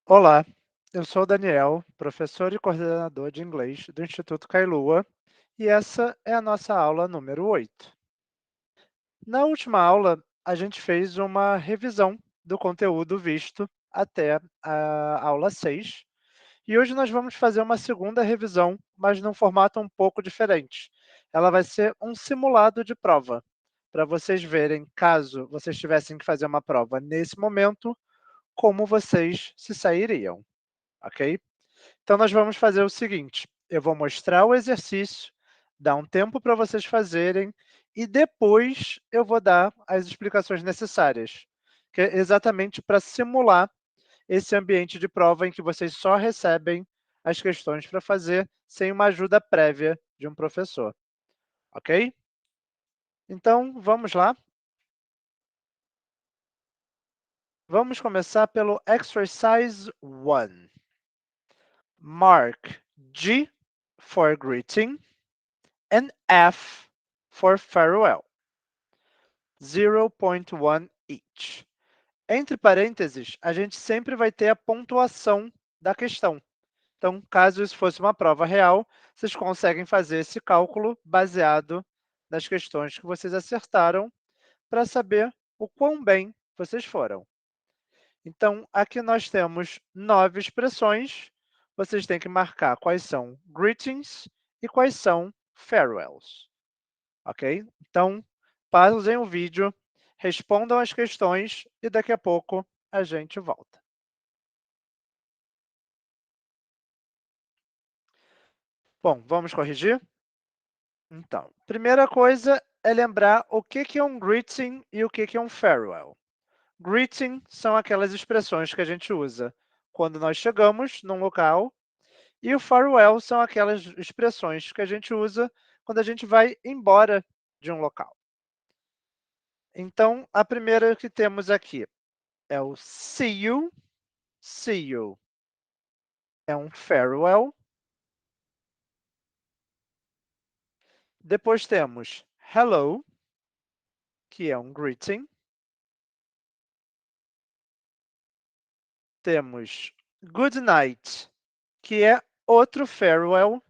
Olá, eu sou o Daniel, professor e coordenador de inglês do Instituto Kailua, e essa é a nossa aula número 8. Na última aula, a gente fez uma revisão do conteúdo visto até a aula 6, e hoje nós vamos fazer uma segunda revisão, mas num formato um pouco diferente. Ela vai ser um simulado de prova, para vocês verem, caso vocês tivessem que fazer uma prova nesse momento, como vocês se sairiam, ok? Então, nós vamos fazer o seguinte, eu vou mostrar o exercício, dar um tempo para vocês fazerem, e depois eu vou dar as explicações necessárias, que é exatamente para simular esse ambiente de prova em que vocês só recebem as questões para fazer, sem uma ajuda prévia de um professor, ok? Então, vamos lá. Vamos começar pelo Exercise 1. Mark G for greeting and F for farewell, 0.1 each. Entre parênteses, a gente sempre vai ter a pontuação da questão. Então, caso isso fosse uma prova real, vocês conseguem fazer esse cálculo baseado nas questões que vocês acertaram para saber o quão bem vocês foram. Então, aqui nós temos 9 expressões. Vocês têm que marcar quais são greetings e quais são farewells. Ok? Então, pausem o vídeo, respondam as questões e daqui a pouco a gente volta. Bom, vamos corrigir? Então, primeira coisa é lembrar o que é um greeting e o que é um farewell. Greeting são aquelas expressões que a gente usa quando nós chegamos num local, e o farewell são aquelas expressões que a gente usa quando a gente vai embora de um local. Então, a primeira que temos aqui é o see you. See you é um farewell. Depois temos hello, que é um greeting. Temos good night, que é outro farewell.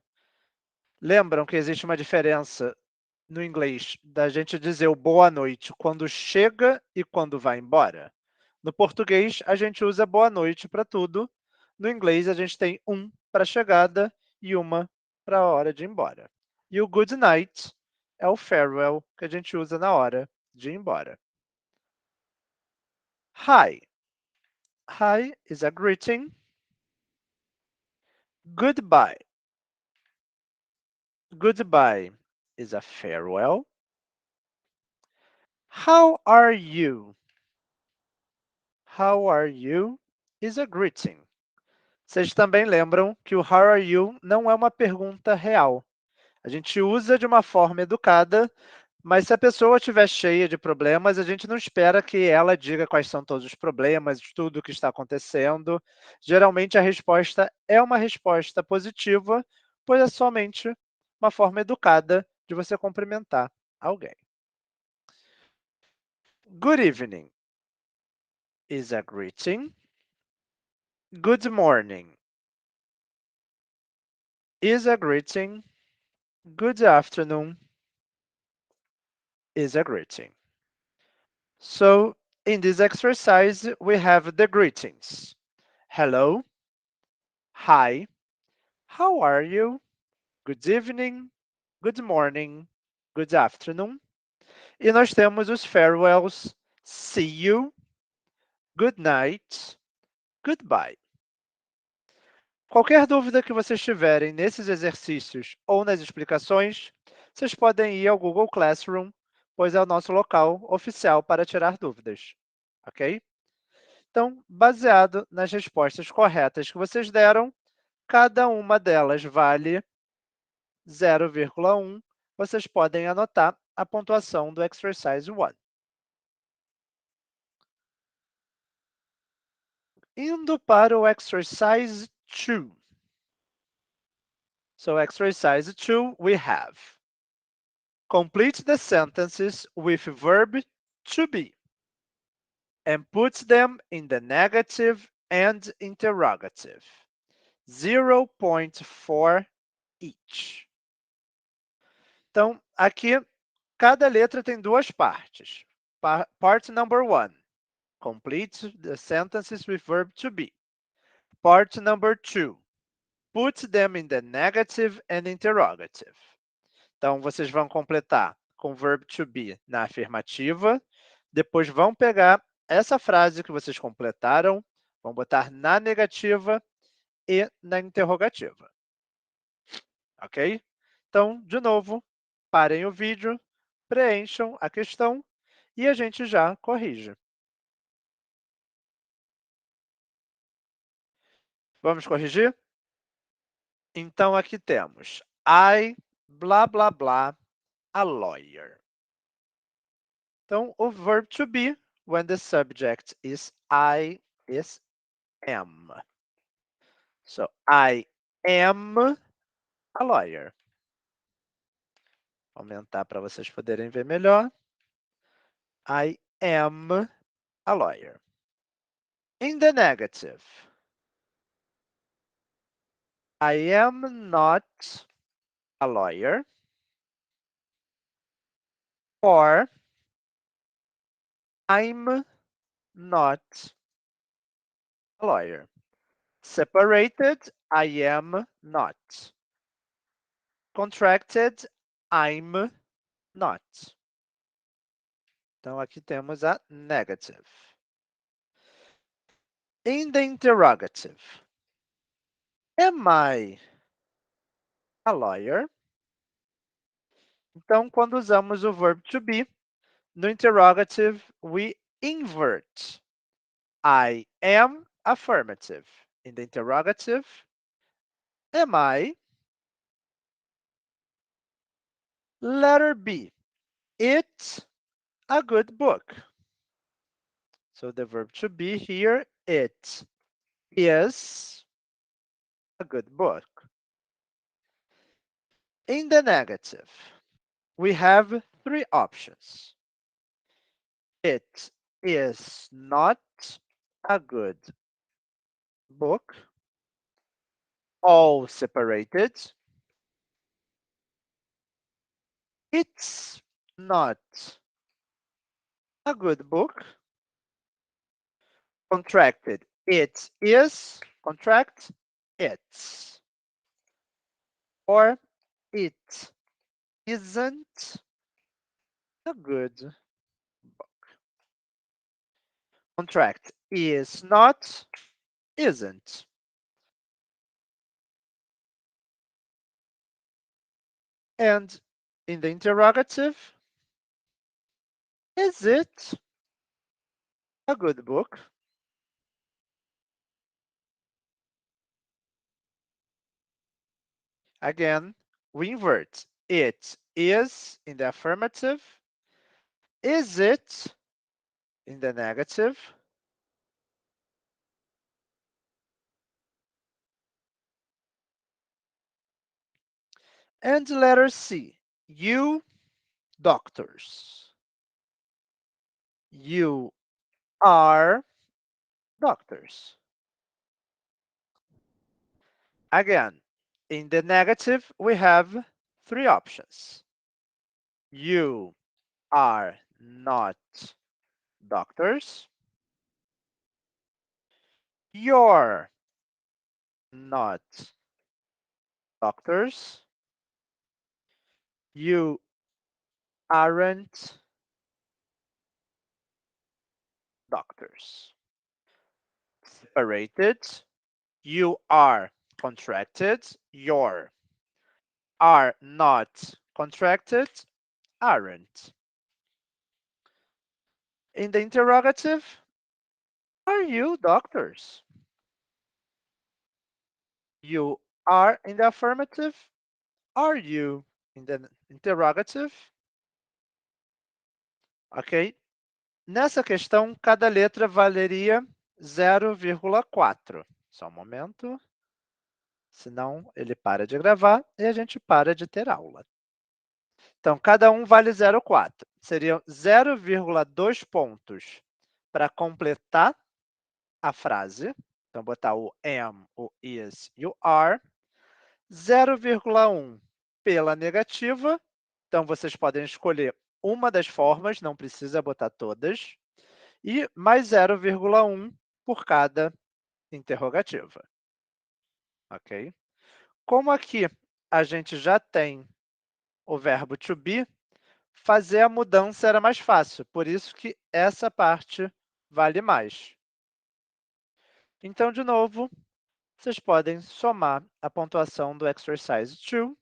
Lembram que existe uma diferença no inglês da gente dizer o boa noite quando chega e quando vai embora? No português, a gente usa boa noite para tudo. No inglês, a gente tem um para a chegada e uma para a hora de ir embora. E o good night é o farewell que a gente usa na hora de ir embora. Hi. Hi is a greeting. Goodbye. Goodbye is a farewell. How are you? How are you is a greeting. Vocês também lembram que o how are you não é uma pergunta real. A gente usa de uma forma educada, mas se a pessoa estiver cheia de problemas, a gente não espera que ela diga quais são todos os problemas, tudo o que está acontecendo. Geralmente, a resposta é uma resposta positiva, pois é somente uma forma educada de você cumprimentar alguém. Good evening is a greeting. Good morning is a greeting. Good afternoon is a greeting. So, in this exercise, we have the greetings. Hello, hi, how are you? Good evening, good morning, good afternoon. E nós temos os farewells, see you, good night, goodbye. Qualquer dúvida que vocês tiverem nesses exercícios ou nas explicações, vocês podem ir ao Google Classroom, pois é o nosso local oficial para tirar dúvidas, ok? Então, baseado nas respostas corretas que vocês deram, cada uma delas vale 0,1. Vocês podem anotar a pontuação do Exercise 1. Indo para o Exercise 2. So, Exercise 2, we have complete the sentences with verb to be and put them in the negative and interrogative. 0.4 each. Então, aqui, cada letra tem duas partes. Part number 1, complete the sentences with verb to be. Part number 2, put them in the negative and interrogative. Então, vocês vão completar com verb to be na afirmativa, depois vão pegar essa frase que vocês completaram, vão botar na negativa e na interrogativa. Ok? Então, de novo, parem o vídeo, preencham a questão e a gente já corrige. Vamos corrigir? Então, aqui temos I, blá, blá, blá, a lawyer. Então, o verb to be, when the subject is I, is am. So, I am a lawyer. Vou aumentar para vocês poderem ver melhor. I am a lawyer. In the negative, I am not a lawyer, or I'm not a lawyer. Separated, I am not. Contracted, I'm not. Então, aqui temos a negative. In the interrogative, am I a lawyer? Então, quando usamos o verb to be, no interrogative, we invert. I am affirmative. In the interrogative, am I? Letter B, it's a good book. So the verb to be here, it is a good book. In the negative, we have three options. It is not a good book, all separated. It's not a good book, contracted. It is, contract, it's. Or it isn't a good book. Contract is not, isn't. And in the interrogative, is it a good book? Again, we invert. It is in the affirmative. Is it in the negative? And letter C, you doctors. You are doctors. Again, in the negative, we have three options. You are not doctors. You're not doctors. You aren't doctors. Separated. You are contracted. Your are not contracted. Aren't. In the interrogative, are you doctors? You are in the affirmative. Are you in the interrogative? Ok? Nessa questão, cada letra valeria 0,4. Só um momento. Senão, ele para de gravar e a gente para de ter aula. Então, cada um vale 0,4. Seriam 0,2 pontos para completar a frase Então, botar o am, o is e o are. 0,1 pela negativa. Então, vocês podem escolher uma das formas, não precisa botar todas. E mais 0,1 por cada interrogativa. Ok? Como aqui a gente já tem o verbo to be, fazer a mudança era mais fácil, por isso que essa parte vale mais. Então, de novo, vocês podem somar a pontuação do exercise 2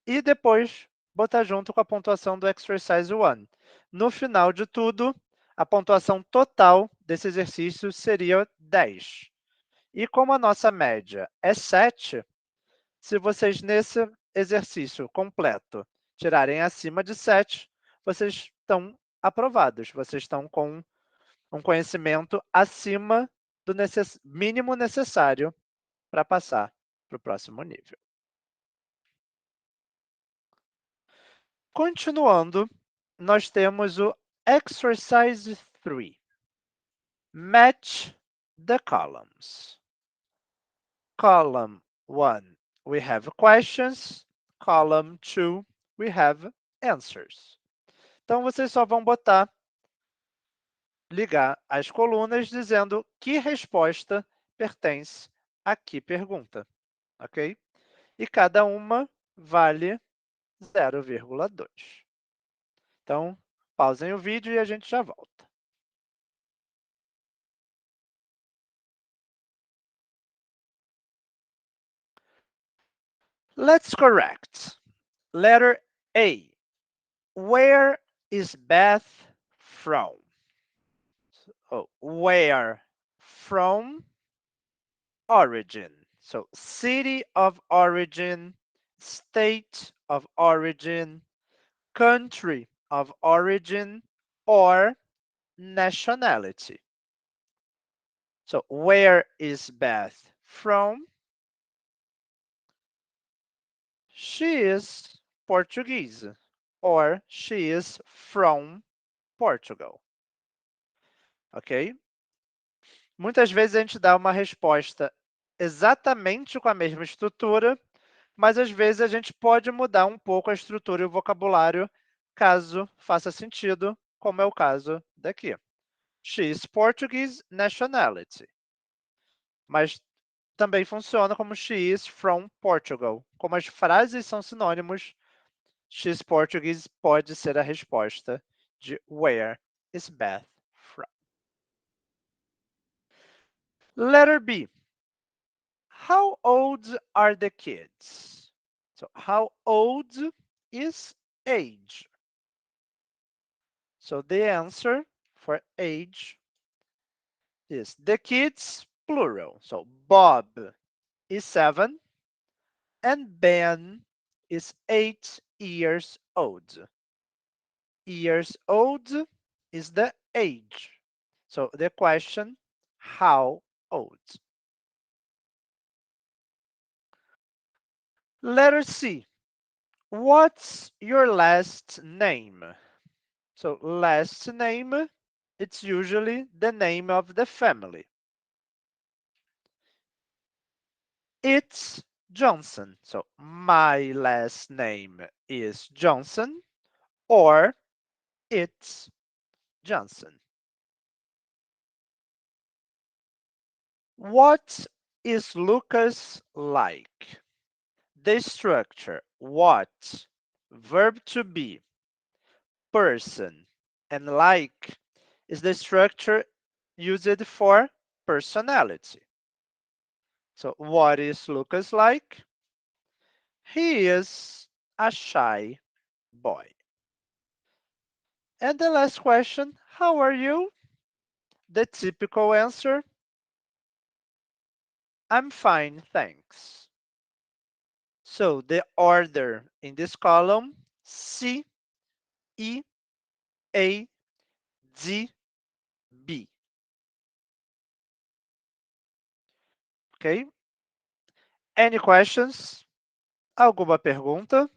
e depois botar junto com a pontuação do exercise 1. No final de tudo, a pontuação total desse exercício seria 10. E como a nossa média é 7, se vocês nesse exercício completo tirarem acima de 7, vocês estão aprovados, vocês estão com um conhecimento acima do mínimo necessário para passar para o próximo nível. Continuando, nós temos o Exercise 3. Match the columns. Column 1, we have questions. Column 2, we have answers. Então, vocês só vão ligar as colunas dizendo que resposta pertence a que pergunta, ok? E cada uma vale 0,2. Então, pausem o vídeo e a gente já volta. Let's correct. Letter A. Where is Beth from? Oh, where from? Origin. So city of origin, state of origin, country of origin, or nationality. So where is Beth from? She is Portuguese, or she is from Portugal. Ok? Muitas vezes a gente dá uma resposta exatamente com a mesma estrutura, mas às vezes a gente pode mudar um pouco a estrutura e o vocabulário, caso faça sentido, como é o caso daqui. She is Portuguese nationality. Mas também funciona como she is from Portugal. Como as frases são sinônimos, she is Portuguese pode ser a resposta de where is Beth from. Letter B. How old are the kids? So how old is age? So the answer for age is the kids, plural. So Bob is 7 and Ben is 8 years old. Years old is the age. So the question, how old? Letter C. What's your last name? So last name, it's usually the name of the family. It's Johnson. So my last name is Johnson, or it's Johnson. What is Lucas like? The structure, what, verb to be, person, and like is the structure used for personality. So what is Lucas like? He is a shy boy. And the last question, how are you? The typical answer, I'm fine, thanks. So the order in this column, C, E, A, D, B. Ok? Any questions? Alguma pergunta?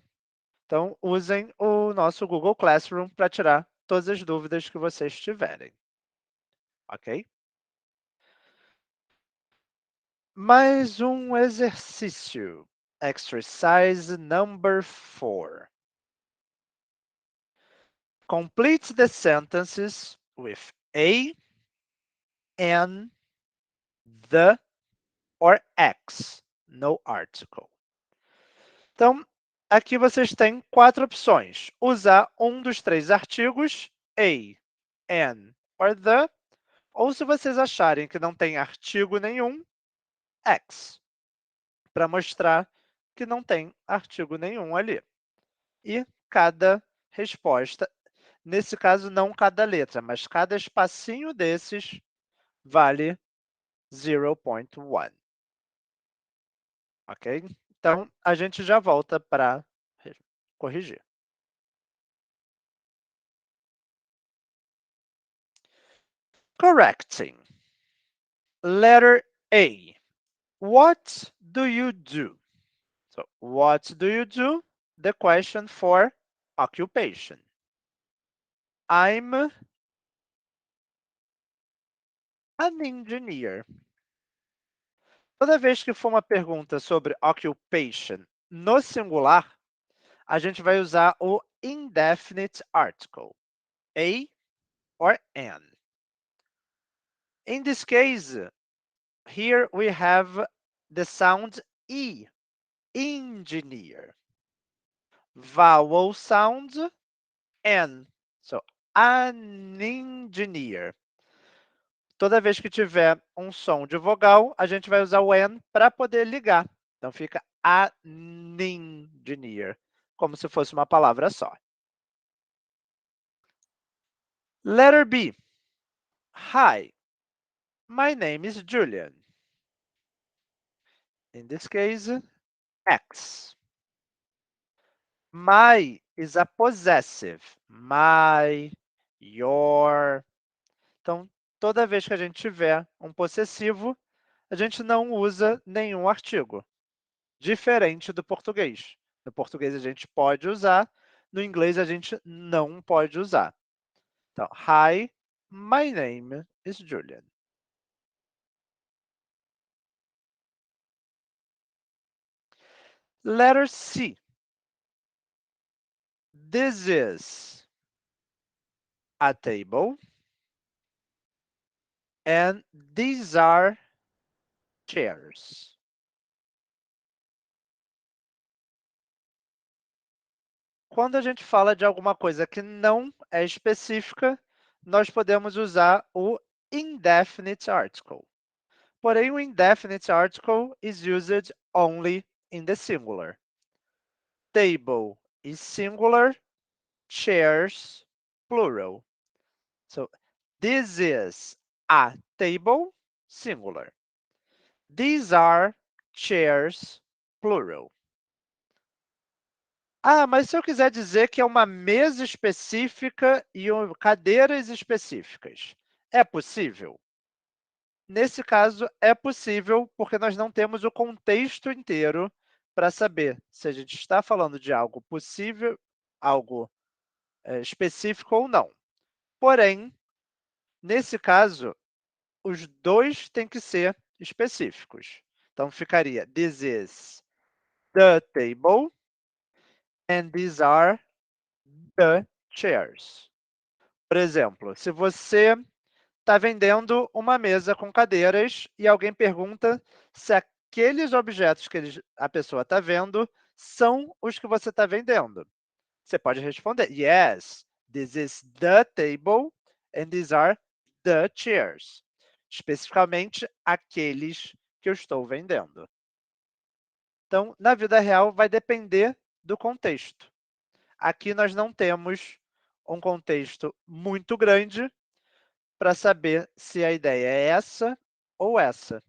Então, usem o nosso Google Classroom para tirar todas as dúvidas que vocês tiverem. Ok? Mais um exercício. Exercise number 4. Complete the sentences with a, an, the, or X, no article. Então, aqui vocês têm 4 opções. Usar um dos 3 artigos, a, an or the, ou se vocês acharem que não tem artigo nenhum, X, para mostrar que não tem artigo nenhum ali. E cada resposta, nesse caso não cada letra, mas cada espacinho desses vale 0,1. Ok? Então, a gente já volta para corrigir. Correcting. Letter A. What do you do? So, what do you do? The question for occupation. I'm an engineer. Toda vez que for uma pergunta sobre occupation no singular, a gente vai usar o indefinite article, a or an. In this case, here we have the sound E, engineer. Vowel sound, N, so an engineer. Toda vez que tiver um som de vogal, a gente vai usar o N para poder ligar. Então, fica an engineer, como se fosse uma palavra só. Letter B. Hi, my name is Julian. In this case, X. My is a possessive. My, your. Então, toda vez que a gente tiver um possessivo, a gente não usa nenhum artigo, diferente do português. No português a gente pode usar, no inglês a gente não pode usar. Então, hi, my name is Julian. Letter C. This is a table, and these are chairs. Quando a gente fala de alguma coisa que não é específica, nós podemos usar o indefinite article. Porém, o indefinite article is used only in the singular. Table is singular, chairs, plural. So, this is a table, singular. These are chairs, plural. Ah, mas se eu quiser dizer que é uma mesa específica e cadeiras específicas, é possível? Nesse caso, é possível porque nós não temos o contexto inteiro para saber se a gente está falando de algo possível, algo específico ou não. Porém, nesse caso, os dois têm que ser específicos. Então, ficaria this is the table and these are the chairs. Por exemplo, se você está vendendo uma mesa com cadeiras e alguém pergunta se aqueles objetos que a pessoa está vendo são os que você está vendendo. Você pode responder, yes, this is the table and these are the chairs. Especificamente aqueles que eu estou vendendo. Então, na vida real, vai depender do contexto. Aqui nós não temos um contexto muito grande para saber se a ideia é essa ou essa.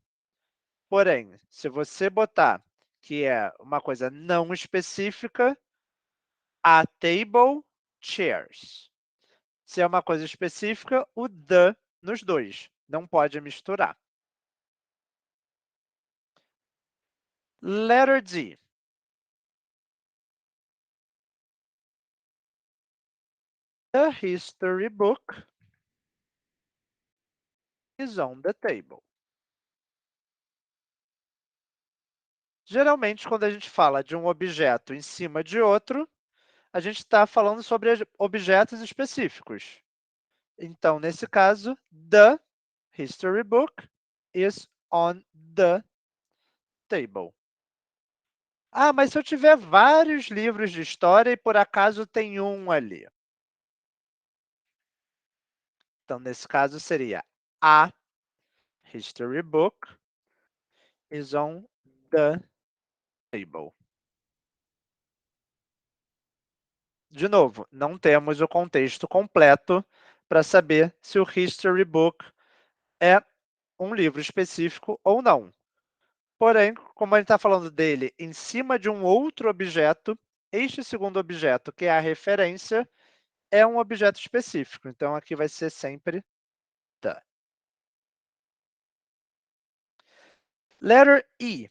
Porém, se você botar que é uma coisa não específica, a table, chairs. Se é uma coisa específica, o the nos dois. Não pode misturar. Letter D. The history book is on the table. Geralmente, quando a gente fala de um objeto em cima de outro, a gente está falando sobre objetos específicos. Então, nesse caso, the history book is on the table. Ah, mas se eu tiver vários livros de história e por acaso tem um ali. Então, nesse caso, seria a history book is on the table. De novo, não temos o contexto completo para saber se o history book é um livro específico ou não. Porém, como a gente está falando dele em cima de um outro objeto, este segundo objeto, que é a referência, é um objeto específico. Então, aqui vai ser sempre the. Letter E.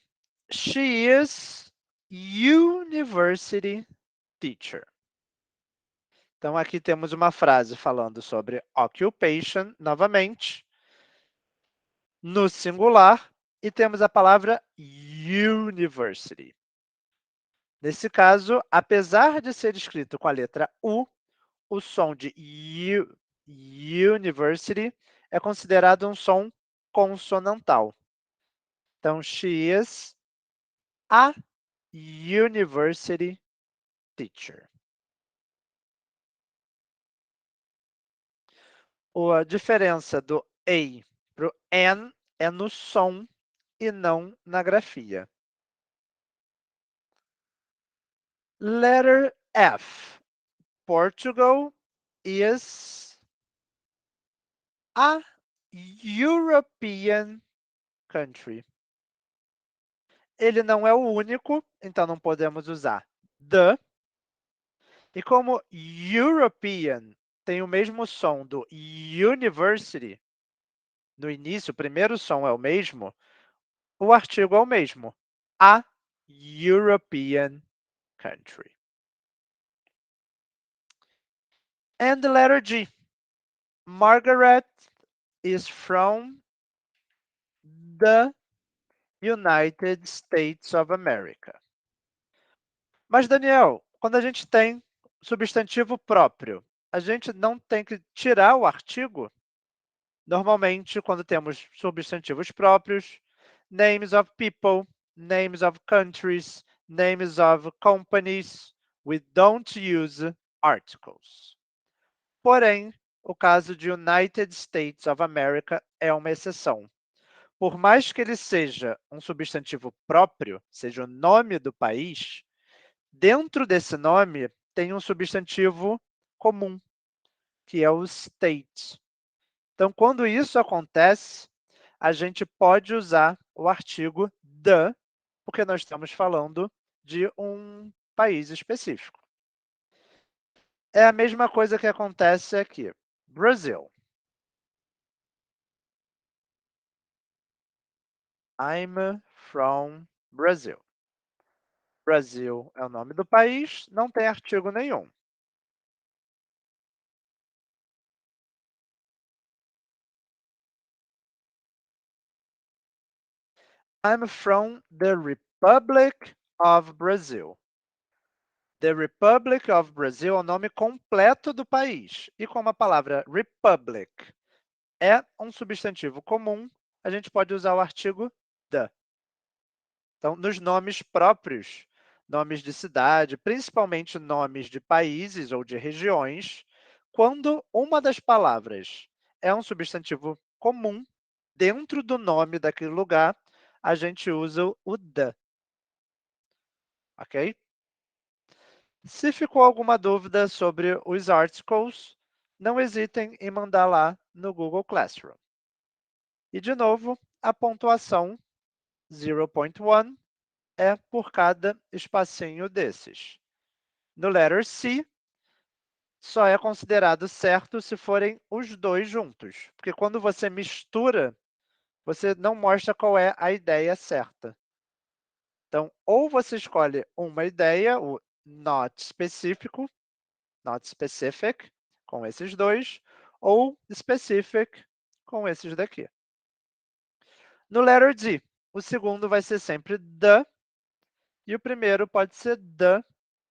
She is university teacher. Então, aqui temos uma frase falando sobre occupation, novamente, no singular, e temos a palavra university. Nesse caso, apesar de ser escrito com a letra U, o som de university é considerado um som consonantal. Então, she is a university teacher. A diferença do A para o N é no som e não na grafia. Letter F. Portugal is a European country. Ele não é o único, então não podemos usar the. E como European tem o mesmo som do university, no início, o primeiro som é o mesmo, o artigo é o mesmo. A European country. And the letter G. Margaret is from the United States of America. Mas, Daniel, quando a gente tem substantivo próprio, a gente não tem que tirar o artigo? Normalmente, quando temos substantivos próprios, names of people, names of countries, names of companies, we don't use articles. Porém, o caso de United States of America é uma exceção. Por mais que ele seja um substantivo próprio, seja o nome do país, dentro desse nome tem um substantivo comum, que é o state. Então, quando isso acontece, a gente pode usar o artigo the, porque nós estamos falando de um país específico. É a mesma coisa que acontece aqui. Brazil. I'm from Brazil. Brasil é o nome do país, não tem artigo nenhum. I'm from the Republic of Brazil. The Republic of Brazil é o nome completo do país. E como a palavra republic é um substantivo comum, a gente pode usar o artigo the. Então, nos nomes próprios, nomes de cidade, principalmente nomes de países ou de regiões, quando uma das palavras é um substantivo comum, dentro do nome daquele lugar, a gente usa o the. Ok? Se ficou alguma dúvida sobre os articles, não hesitem em mandar lá no Google Classroom. E, de novo, a pontuação 0.1 é por cada espacinho desses. No letter C, só é considerado certo se forem os dois juntos, porque quando você mistura, você não mostra qual é a ideia certa. Então, ou você escolhe uma ideia, o not específico, not specific, com esses dois, ou specific, com esses daqui. No letter D, o segundo vai ser sempre the, E o primeiro pode ser the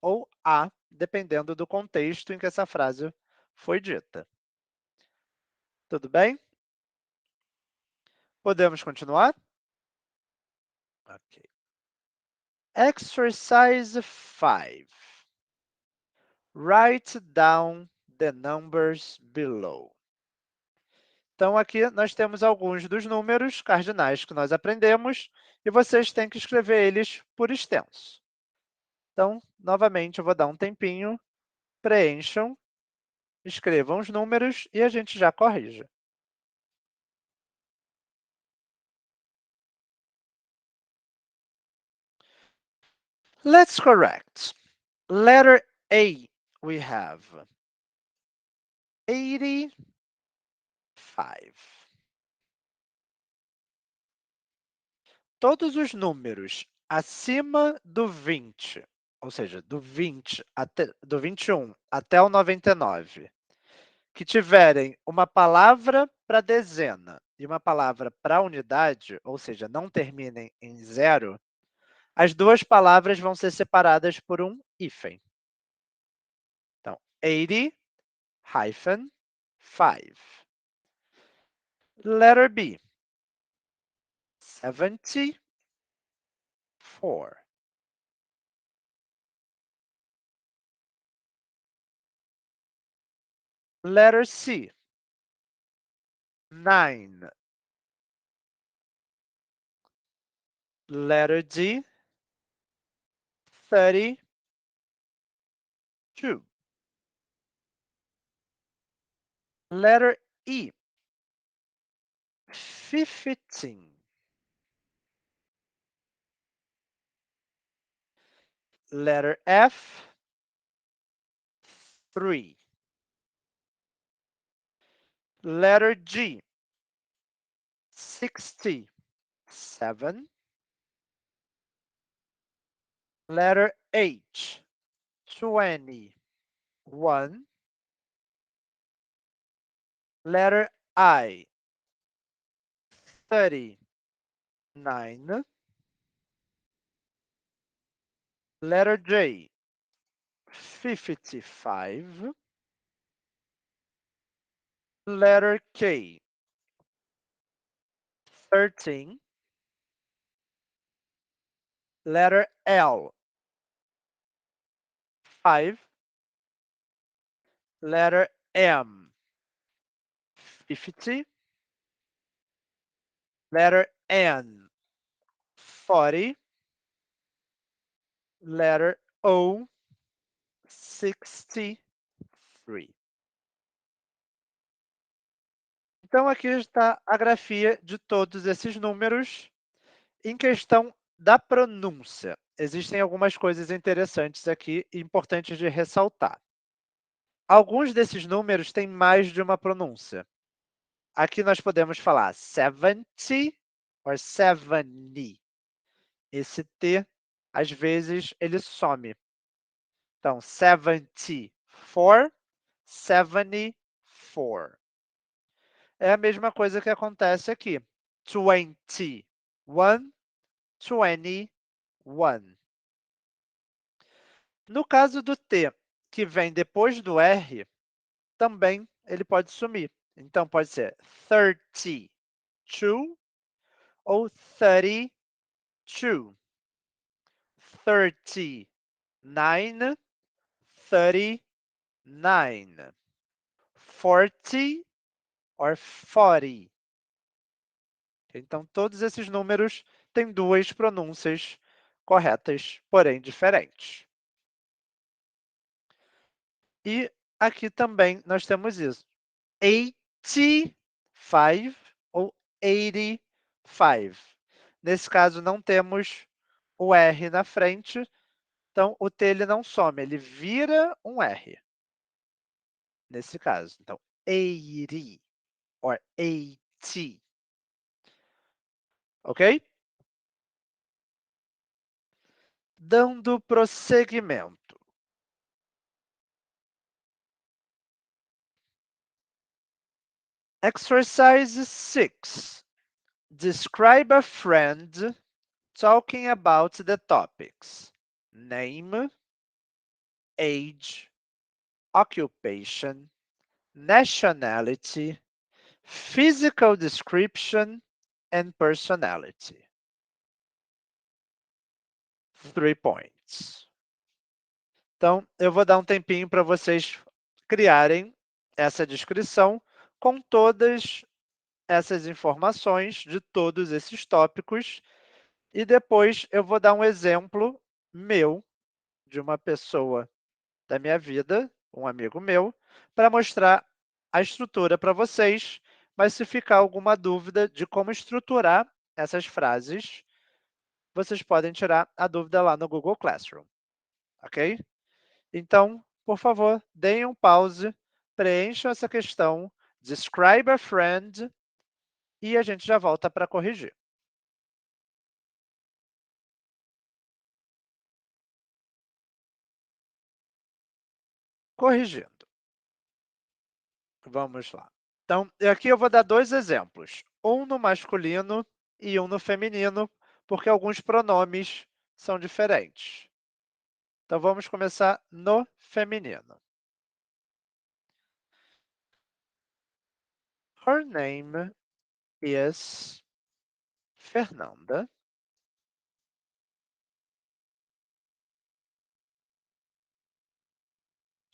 ou a, dependendo do contexto em que essa frase foi dita. Tudo bem? Podemos continuar? Ok. Exercise 5. Write down the numbers below. Então, aqui nós temos alguns dos números cardinais que nós aprendemos e vocês têm que escrever eles por extenso. Então, novamente, eu vou dar um tempinho, preencham, escrevam os números e a gente já corrige. Let's correct. Letter A, we have 85. Todos os números acima do 20, ou seja, do 21 até o 99, que tiverem uma palavra para dezena e uma palavra para unidade, ou seja, não terminem em zero, as duas palavras vão ser separadas por um hífen. Então, 80-5. Letter B, 74. Letter C, 9. Letter D, 32. Letter E, 15. Letter F, 3. Letter G, 67. Letter H, 21. Letter I, 39. Letter J, 55. Letter K, 13. Letter L, 5. Letter M, 50. Letter N, 40. Letter O, 63. Então, aqui está a grafia de todos esses números. Em questão da pronúncia, existem algumas coisas interessantes aqui e importantes de ressaltar. Alguns desses números têm mais de uma pronúncia. Aqui nós podemos falar 70 ou 70. Esse T, às vezes, ele some. Então, 74, 74. É a mesma coisa que acontece aqui. 21, 21. No caso do T, que vem depois do R, também ele pode sumir. Então, pode ser 32 ou 32. 39, 39. 40 or 40. Então, todos esses números têm duas pronúncias corretas, porém diferentes. E aqui também nós temos isso. 85 ou 85. Nesse caso, não temos o R na frente, então o T ele não some, ele vira um R. Nesse caso, então, 80 or 80. Ok? Dando prosseguimento. Exercise 6. Describe a friend talking about the topics name, age, occupation, nationality, physical description, and personality. 3 points. Então, eu vou dar um tempinho para vocês criarem essa descrição com todas essas informações de todos esses tópicos e depois eu vou dar um exemplo meu, de uma pessoa da minha vida, um amigo meu, para mostrar a estrutura para vocês, mas se ficar alguma dúvida de como estruturar essas frases, vocês podem tirar a dúvida lá no Google Classroom, ok? Então, por favor, deem um pause, preencham essa questão, describe a friend, e a gente já volta para corrigir. Corrigindo. Vamos lá. Então, aqui eu vou dar 2 exemplos, um no masculino e um no feminino, porque alguns pronomes são diferentes. Então, vamos começar no feminino. Her name is Fernanda.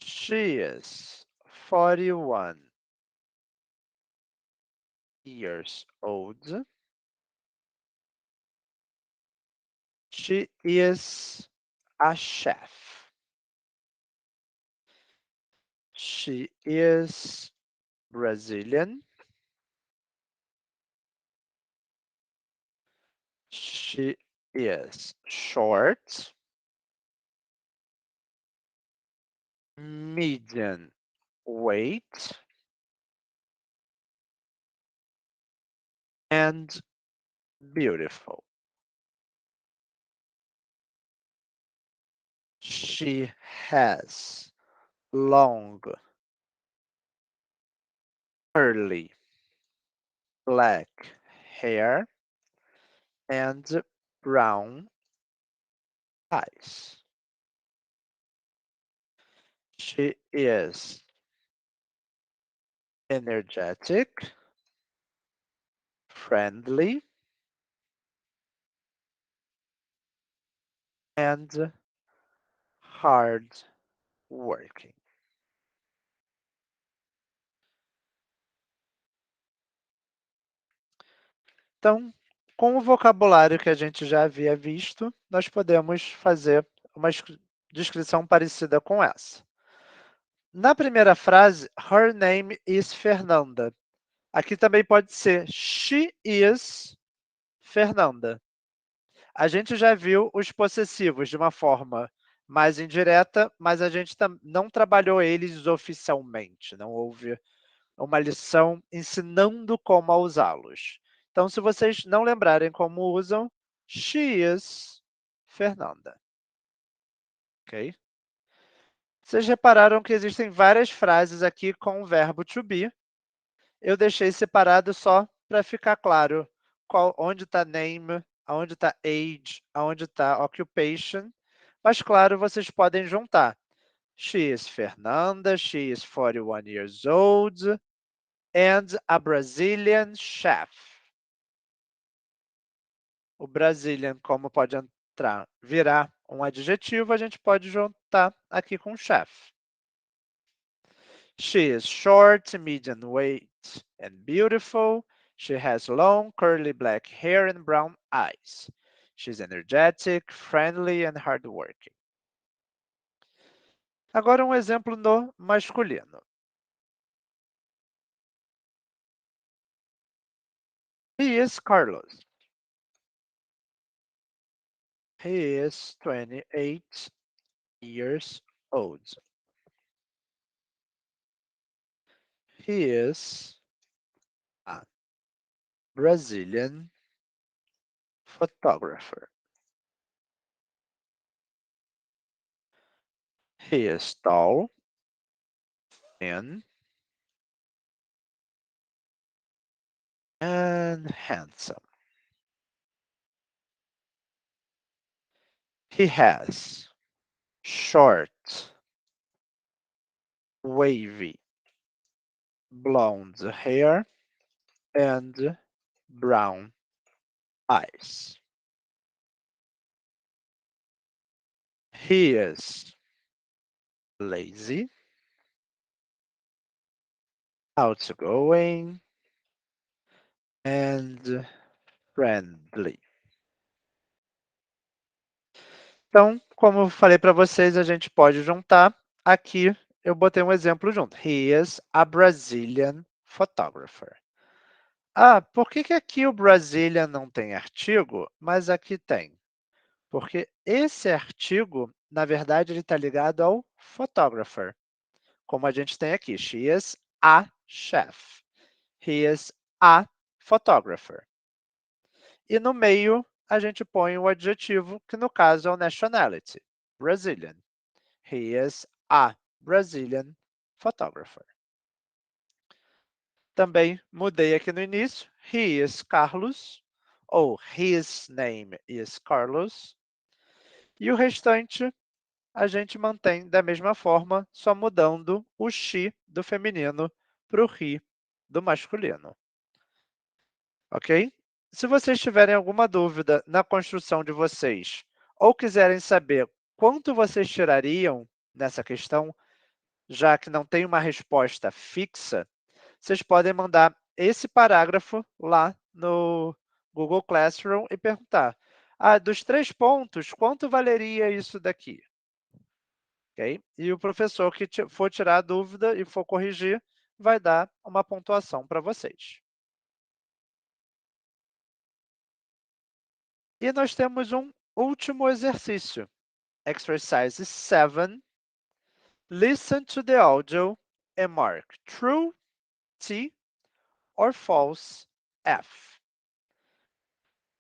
She is 41 years old. She is a chef. She is Brazilian. She is short, medium weight, and beautiful. She has long, curly, black hair and brown eyes. She is energetic, friendly, and hard working. Então, com o vocabulário que a gente já havia visto, nós podemos fazer uma descrição parecida com essa. Na primeira frase, her name is Fernanda. Aqui também pode ser she is Fernanda. A gente já viu os possessivos de uma forma mais indireta, mas a gente não trabalhou eles oficialmente, não houve uma lição ensinando como a usá-los. Então, se vocês não lembrarem como usam, she is Fernanda. Ok? Vocês repararam que existem várias frases aqui com o verbo to be. Eu deixei separado só para ficar claro onde está name, onde está age, onde está occupation. Mas, claro, vocês podem juntar. She is Fernanda, she is 41 years old, and a Brazilian chef. O Brazilian, como pode virar um adjetivo, a gente pode juntar aqui com chef. She is short, medium weight, and beautiful. She has long, curly black hair and brown eyes. She's energetic, friendly, and hardworking. Agora um exemplo no masculino. He is Carlos. He is 28 years old. He is a Brazilian photographer. He is tall, thin, and handsome. He has short, wavy, blonde hair and brown eyes. He is lazy, outgoing, and friendly. Então, como eu falei para vocês, a gente pode juntar. Aqui eu botei um exemplo junto. He is a Brazilian photographer. Ah, por que que aqui o Brazilian não tem artigo, mas aqui tem? Porque esse artigo, na verdade, ele está ligado ao photographer, como a gente tem aqui. She is a chef. He is a photographer. E no meio, a gente põe o adjetivo, que no caso é o nationality, Brazilian. He is a Brazilian photographer. Também mudei aqui no início. He is Carlos, ou his name is Carlos. E o restante a gente mantém da mesma forma, só mudando o she do feminino para o he do masculino. Ok? Se vocês tiverem alguma dúvida na construção de vocês, ou quiserem saber quanto vocês tirariam nessa questão, já que não tem uma resposta fixa, vocês podem mandar esse parágrafo lá no Google Classroom e perguntar: dos 3 pontos, quanto valeria isso daqui? Ok? E o professor que for tirar a dúvida e for corrigir, vai dar uma pontuação para vocês. E nós temos um último exercício. Exercise 7. Listen to the audio and mark true, T, or false, F.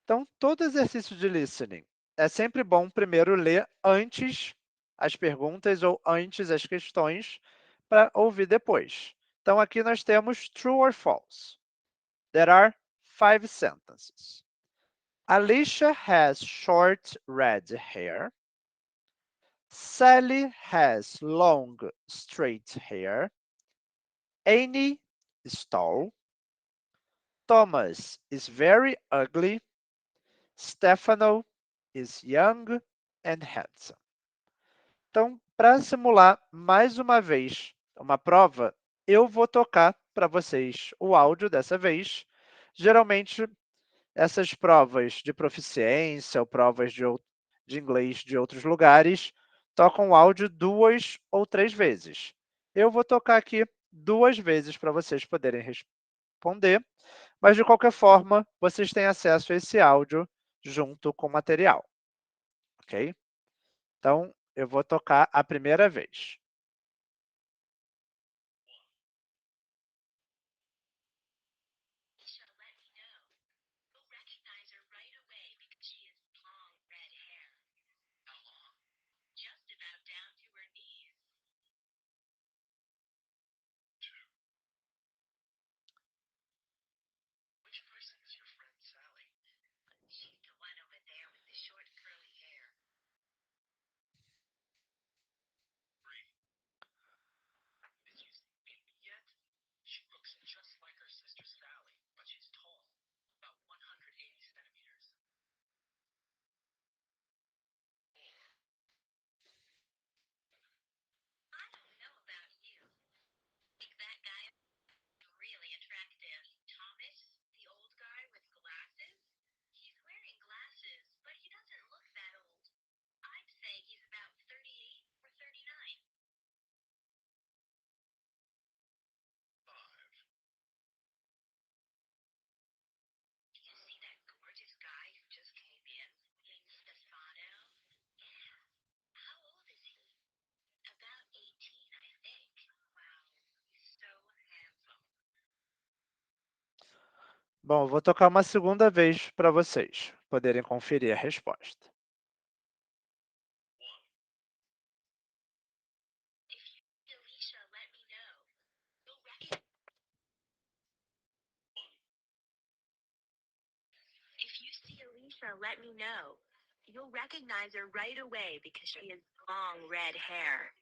Então, todo exercício de listening é sempre bom primeiro ler antes as perguntas ou antes as questões para ouvir depois. Então, aqui nós temos true or false. There are 5 sentences. Alicia has short red hair. Sally has long straight hair. Annie is tall. Thomas is very ugly. Stefano is young and handsome. Então, para simular mais uma vez uma prova, eu vou tocar para vocês o áudio dessa vez. Geralmente, essas provas de proficiência ou provas de inglês de outros lugares tocam o áudio 2 ou 3 vezes. Eu vou tocar aqui 2 vezes para vocês poderem responder, mas de qualquer forma, vocês têm acesso a esse áudio junto com o material, ok? Então, eu vou tocar a primeira vez. Bom, eu vou tocar uma segunda vez para vocês poderem conferir a resposta. If you see Alicia, let me know. You'll recognize her right away because she has long red hair.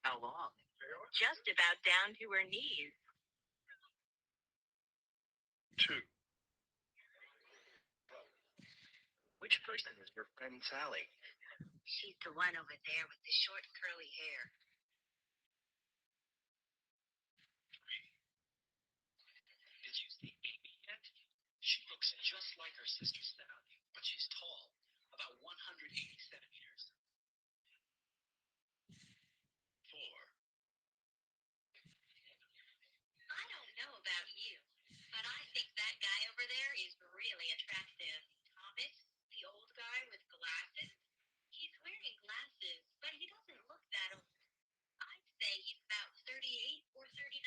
How long? Just about down to her knees. 2. Which person is your friend Sally? She's the one over there with the short curly hair. Did you see Amy yet? She looks just like her sister Sally, but she's tall, about 180 centimeters. 4. I don't know about you, but I think that guy over there is really attractive. Thomas, the old guy with glasses? He's wearing glasses, but he doesn't look that old. I'd say he's about 38 or 39.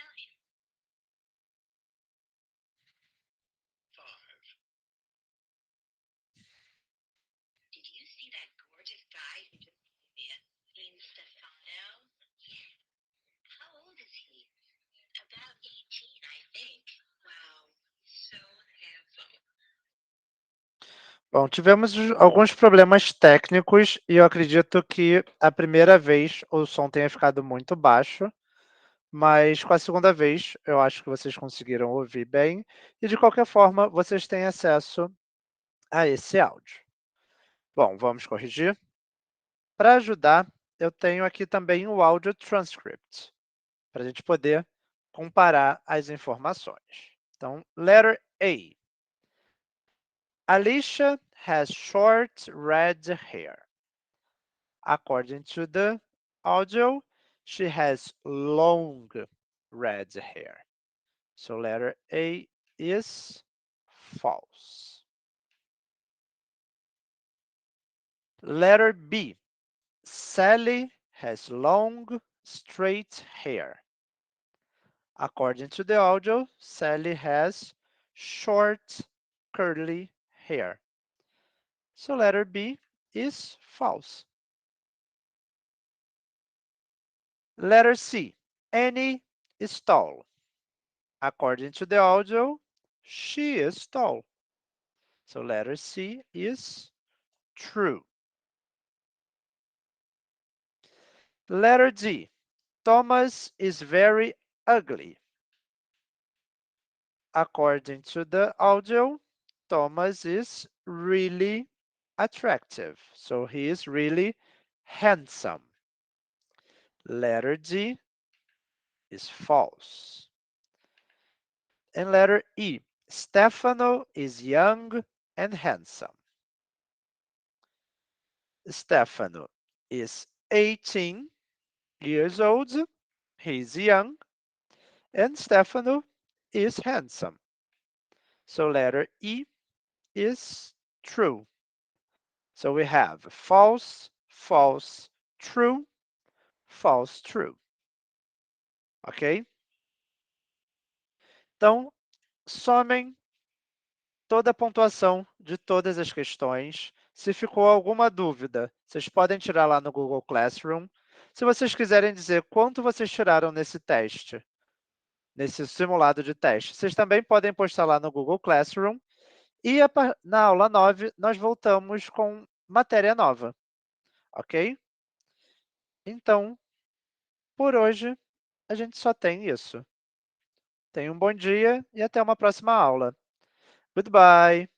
5. Did you see that gorgeous guy who just came in? Named Stefano? Yeah. How old is he? About 18, I think. Wow, so handsome. Bom, tivemos alguns problemas técnicos e eu acredito que a primeira vez o som tenha ficado muito baixo, mas com a segunda vez eu acho que vocês conseguiram ouvir bem e de qualquer forma vocês têm acesso a esse áudio. Bom, vamos corrigir? Para ajudar, eu tenho aqui também o áudio transcript, para a gente poder comparar as informações. Então, letter A. Alicia has short red hair. According to the audio, she has long red hair. So letter A is false. Letter B. Sally has long, straight hair. According to the audio, Sally has short, curly hair. So letter B is false. Letter C. Annie is tall. According to the audio, she is tall. So letter C is true. Letter D. Thomas is very ugly. According to the audio, Thomas is really attractive. So he is really handsome. Letter D is false. And letter E. Stefano is young and handsome. Stefano is 18 years old. He's young. And Stefano is handsome. So letter E is true. So we have false, false, true, false, true. Ok? Então, somem toda a pontuação de todas as questões. Se ficou alguma dúvida, vocês podem tirar lá no Google Classroom. Se vocês quiserem dizer quanto vocês tiraram nesse teste, nesse simulado de teste, vocês também podem postar lá no Google Classroom. E na aula 9, nós voltamos com matéria nova, ok? Então, por hoje, a gente só tem isso. Tenha um bom dia e até uma próxima aula. Goodbye!